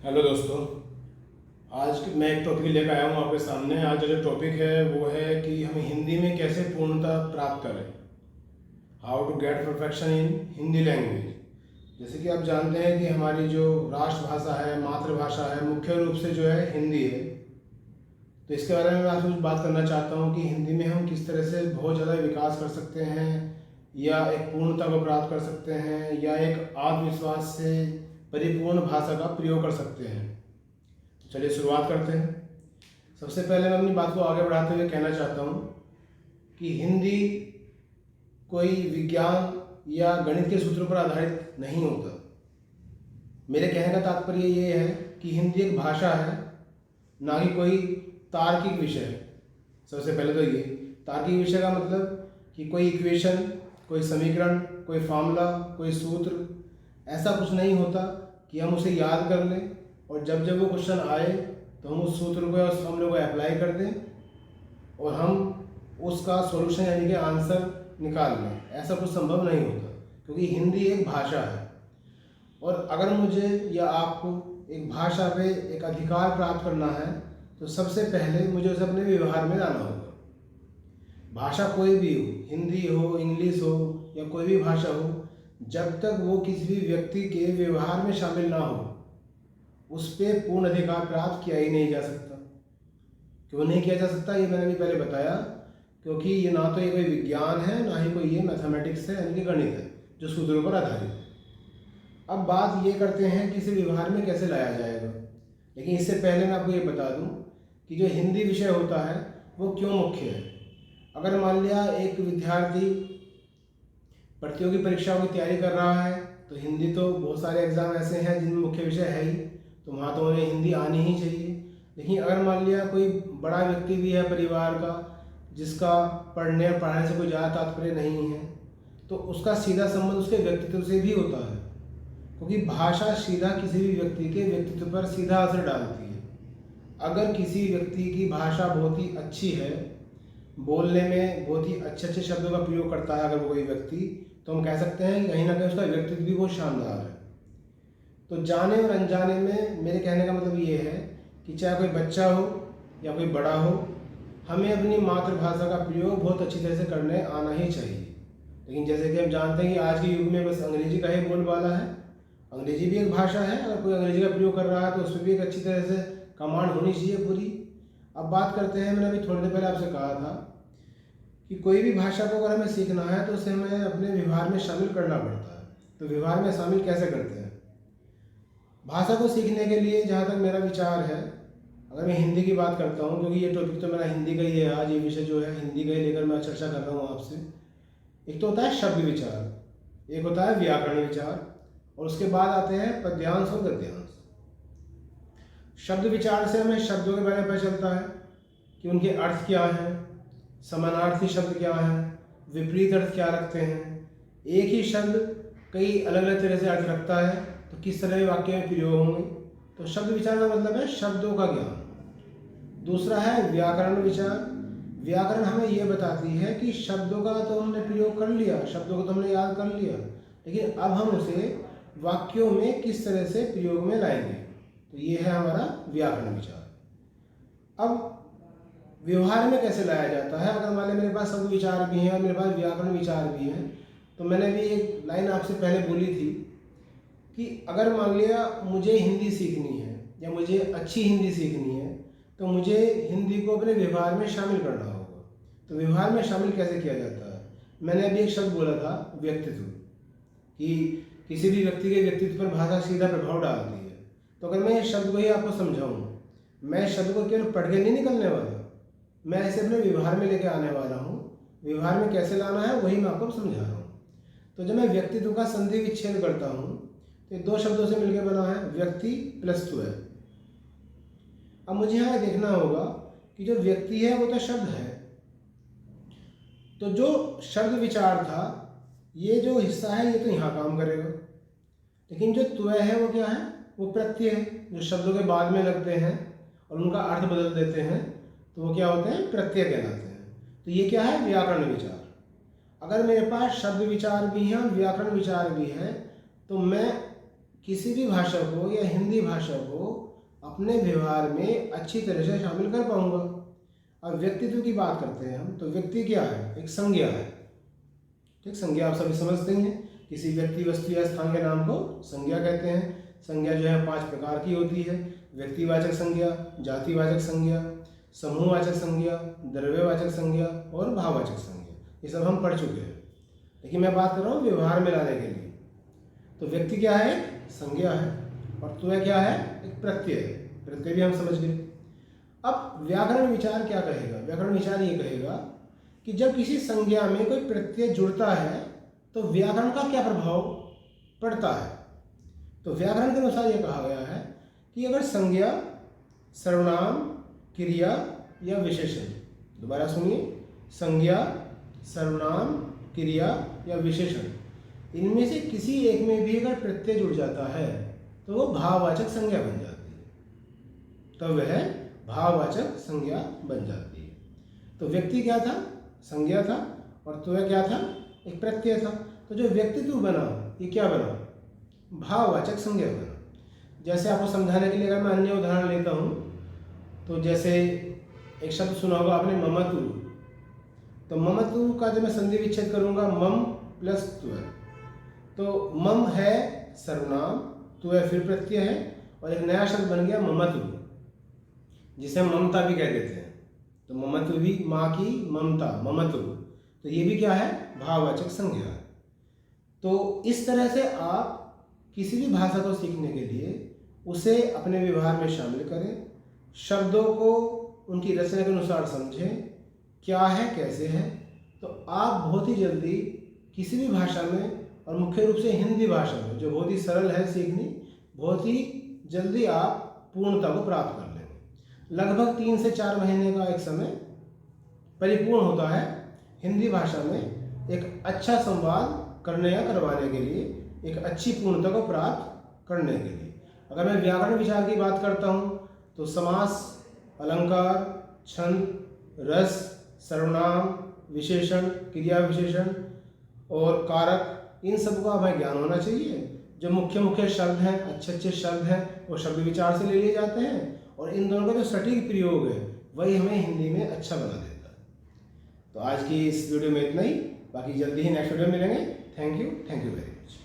Hello दोस्तों। मैं एक टॉपिक लेकर आया हूँ आपके सामने। आज जो टॉपिक है वो है कि हम हिंदी में कैसे पूर्णता प्राप्त करें। How to get perfection in Hindi language. जैसे कि आप जानते हैं कि हमारी जो राष्ट्रभाषा है, मातृभाषा है, मुख्य रूप से जो है हिंदी है। तो इसके बारे में मैं आपसे कुछ बात करना चाहता हूँ कि हिंदी में हम किस तरह से बहुत ज़्यादा विकास कर सकते हैं, या एक पूर्णता को प्राप्त कर सकते हैं, या एक आत्मविश्वास से परिपूर्ण भाषा का प्रयोग कर सकते हैं। चलिए शुरुआत करते हैं। सबसे पहले मैं अपनी बात को आगे बढ़ाते हुए कहना चाहता हूँ कि हिंदी कोई विज्ञान या गणित के सूत्रों पर आधारित नहीं होता। मेरे कहने का तात्पर्य ये है कि हिंदी एक भाषा है, ना कि कोई तार्किक विषय। सबसे पहले तो ये तार्किक विषय का मतलब कि कोई इक्वेशन, कोई समीकरण, कोई फार्मूला, कोई सूत्र, ऐसा कुछ नहीं होता कि हम उसे याद कर लें और जब जब वो क्वेश्चन आए तो हम उस सूत्र को या उस फॉर्मूले को अप्लाई कर दें और हम उसका सॉल्यूशन यानी कि आंसर निकाल लें। ऐसा कुछ संभव नहीं होता, क्योंकि हिंदी एक भाषा है। और अगर मुझे या आपको एक भाषा पे एक अधिकार प्राप्त करना है तो सबसे पहले मुझे उसे अपने व्यवहार में लाना होगा। भाषा कोई भी हो, हिंदी हो, इंग्लिश हो या कोई भी भाषा हो, जब तक वो किसी भी व्यक्ति के व्यवहार में शामिल ना हो उस पर पूर्ण अधिकार प्राप्त किया ही नहीं जा सकता। क्यों नहीं किया जा सकता ये मैंने भी पहले बताया, क्योंकि ये ना तो ये कोई विज्ञान है, ना ही कोई ये मैथमेटिक्स है यानी कि गणित है जो सूत्रों पर आधारित है। अब बात ये करते हैं कि इसे व्यवहार में कैसे लाया जाएगा। लेकिन इससे पहले मैं आपको ये बता दूं कि जो हिंदी विषय होता है वो क्यों मुख्य है। अगर मान लिया एक विद्यार्थी प्रतियोगी परीक्षाओं की तैयारी कर रहा है तो हिंदी तो बहुत सारे एग्जाम ऐसे हैं जिनमें मुख्य विषय है ही, तो वहाँ तो उन्हें हिंदी आनी ही चाहिए। लेकिन अगर मान लिया कोई बड़ा व्यक्ति भी है परिवार का जिसका पढ़ने और पढ़ाने से कोई ज़्यादा तात्पर्य नहीं है, तो उसका सीधा संबंध उसके व्यक्तित्व से भी होता है, क्योंकि भाषा सीधा किसी भी व्यक्ति के व्यक्तित्व पर सीधा असर डालती है। अगर किसी व्यक्ति की भाषा बहुत ही अच्छी है, बोलने में बहुत ही अच्छे अच्छे शब्दों का प्रयोग करता है अगर वो कोई व्यक्ति, तो हम कह सकते हैं कि कहीं ना कहीं उसका व्यक्तित्व भी बहुत शानदार है। तो जाने और अनजाने में मेरे कहने का मतलब ये है कि चाहे कोई बच्चा हो या कोई बड़ा हो, हमें अपनी मातृभाषा का प्रयोग बहुत अच्छी तरह से करने आना ही चाहिए। लेकिन जैसे कि हम जानते हैं कि आज के युग में बस अंग्रेजी का ही बोलबाला है। अंग्रेजी भी एक भाषा है, अगर कोई अंग्रेजी का प्रयोग कर रहा है तो उसमें भी एक अच्छी तरह से कमांड होनी चाहिए पूरी। अब बात करते हैं, मैंने अभी थोड़ी देर पहले आपसे कहा था कि कोई भी भाषा को अगर हमें सीखना है तो उसे हमें अपने व्यवहार में शामिल करना पड़ता है। तो व्यवहार में शामिल कैसे करते हैं? भाषा को सीखने के लिए जहाँ तक मेरा विचार है, अगर मैं हिंदी की बात करता हूँ, क्योंकि ये टॉपिक तो मेरा हिंदी का ही है, आज ये विषय जो है हिंदी का ही लेकर मैं चर्चा कर रहा हूँ आपसे। एक तो होता है शब्द विचार, एक होता है व्याकरण विचार, और उसके बाद आते हैं पद्यांश और गद्यांश। शब्द विचार से हमें शब्दों के बारे में पता चलता है कि उनके अर्थ क्या हैं, समानार्थी शब्द क्या हैं, विपरीत अर्थ क्या रखते हैं, एक ही शब्द कई अलग अलग तरह से अर्थ रखता है तो किस तरह के वाक्य में प्रयोग होंगे। तो शब्द विचार का मतलब है शब्दों का ज्ञान। दूसरा है व्याकरण विचार। व्याकरण हमें यह बताती है कि शब्दों का तो हमने प्रयोग कर लिया, शब्दों को तो हमने याद कर लिया, लेकिन अब हम उसे वाक्यों में किस तरह से प्रयोग में लाएंगे। तो ये है हमारा व्याकरण विचार। अब व्यवहार में कैसे लाया जाता है? अगर मान लें मेरे पास शब्द विचार भी हैं और मेरे पास व्याकरण विचार भी हैं, तो मैंने भी एक लाइन आपसे पहले बोली थी कि अगर मान लिया मुझे हिंदी सीखनी है या मुझे अच्छी हिंदी सीखनी है तो मुझे हिंदी को अपने व्यवहार में शामिल करना होगा। तो व्यवहार में शामिल कैसे किया जाता है? मैंने अभी एक शब्द बोला था व्यक्तित्व, कि किसी भी व्यक्ति के व्यक्तित्व पर भाषा सीधा प्रभाव डालती है। तो अगर मैं इस शब्द को ही आपको समझाऊँ, मैं शब्द को केवल पढ़ के नहीं निकलने वाला, मैं इसे अपने व्यवहार में लेके आने वाला हूँ। व्यवहार में कैसे लाना है वही मैं आपको समझा रहा हूँ। तो जब मैं व्यक्तित्व का संधि विच्छेद करता हूँ तो दो शब्दों से मिलकर बना है व्यक्ति प्लस त्व। अब मुझे यहाँ देखना होगा कि जो व्यक्ति है वो तो शब्द है, तो जो शब्द विचार था ये जो हिस्सा है ये तो यहाँ काम करेगा, लेकिन जो त्व है वो क्या है? वो प्रत्यय है, जो शब्दों के बाद में लगते हैं और उनका अर्थ बदल देते हैं, तो वो क्या होते हैं? प्रत्यय कहलाते हैं। तो ये क्या है? व्याकरण विचार। अगर मेरे पास शब्द विचार भी है और व्याकरण विचार भी है तो मैं किसी भी भाषा को या हिंदी भाषा को अपने व्यवहार में अच्छी तरह से शामिल कर पाऊंगा। अब व्यक्तित्व की बात करते हैं हम, तो व्यक्ति क्या है? एक संज्ञा है। ठीक, संज्ञा आप सभी समझते हैं। किसी व्यक्ति, वस्तु या स्थान के नाम को संज्ञा कहते हैं। संज्ञा जो है 5 प्रकार की होती है: व्यक्तिवाचक संज्ञा, जातिवाचक संज्ञा, समूहवाचक संज्ञा, द्रव्यवाचक संज्ञा और भाववाचक संज्ञा। ये सब हम पढ़ चुके हैं, लेकिन मैं बात कर रहा हूँ व्यवहार में लाने के लिए। तो व्यक्ति क्या है? संज्ञा है। और त्वय क्या है? एक प्रत्यय है। प्रत्यय भी हम समझ गए। अब व्याकरण विचार क्या कहेगा? व्याकरण विचार ये कहेगा कि जब किसी संज्ञा में कोई प्रत्यय जुड़ता है तो व्याकरण का क्या प्रभाव पड़ता है। तो व्याकरण के अनुसार ये कहा गया है कि अगर संज्ञा, सर्वनाम, क्रिया या विशेषण, दोबारा सुनिए, संज्ञा, सर्वनाम, क्रिया या विशेषण, इनमें से किसी एक में भी अगर प्रत्यय जुड़ जाता है तो वो भाववाचक संज्ञा बन जाती है। तो वह भाववाचक संज्ञा बन जाती है। तो व्यक्ति क्या था? संज्ञा था। और त्वय क्या था? एक प्रत्यय था। तो जो व्यक्तित्व बना, ये क्या बना? भाववाचक संज्ञा बना। जैसे आपको समझाने के लिए अगर मैं अन्य उदाहरण लेता हूँ, तो जैसे एक शब्द सुना होगा आपने, ममत्व। तो ममत्व का जब मैं संधि विच्छेद करूँगा, मम प्लस त्वय, तो मम है सर्वनाम, त्वय फिर प्रत्यय है, और एक नया शब्द बन गया ममत्व, जिसे हम ममता भी कह देते हैं। तो ममत्व भी, माँ की ममता, ममत्व, तो ये भी क्या है? भाववाचक संज्ञा है। तो इस तरह से आप किसी भी भाषा को सीखने के लिए उसे अपने व्यवहार में शामिल करें, शब्दों को उनकी रचना के अनुसार समझें, क्या है, कैसे है, तो आप बहुत ही जल्दी किसी भी भाषा में, और मुख्य रूप से हिंदी भाषा में जो बहुत ही सरल है सीखनी, बहुत ही जल्दी आप पूर्णता को प्राप्त कर लेंगे। लगभग 3 से 4 महीने का एक समय परिपूर्ण होता है हिंदी भाषा में एक अच्छा संवाद करने या करवाने के लिए, एक अच्छी पूर्णता को प्राप्त करने के लिए। अगर मैं व्याकरण विचार की बात करता हूँ तो समास, अलंकार, छंद, रस, सर्वनाम, विशेषण, क्रिया विशेषण और कारक, इन सब का हमें ज्ञान होना चाहिए। जो मुख्य मुख्य शब्द हैं, अच्छे अच्छे शब्द हैं, वो शब्द विचार से ले लिए जाते हैं, और इन दोनों का जो सटीक प्रयोग है वही हमें हिंदी में अच्छा बना देता है। तो आज की इस वीडियो में इतना ही, बाकी जल्दी ही नेक्स्ट वीडियो में मिलेंगे। Thank you very much.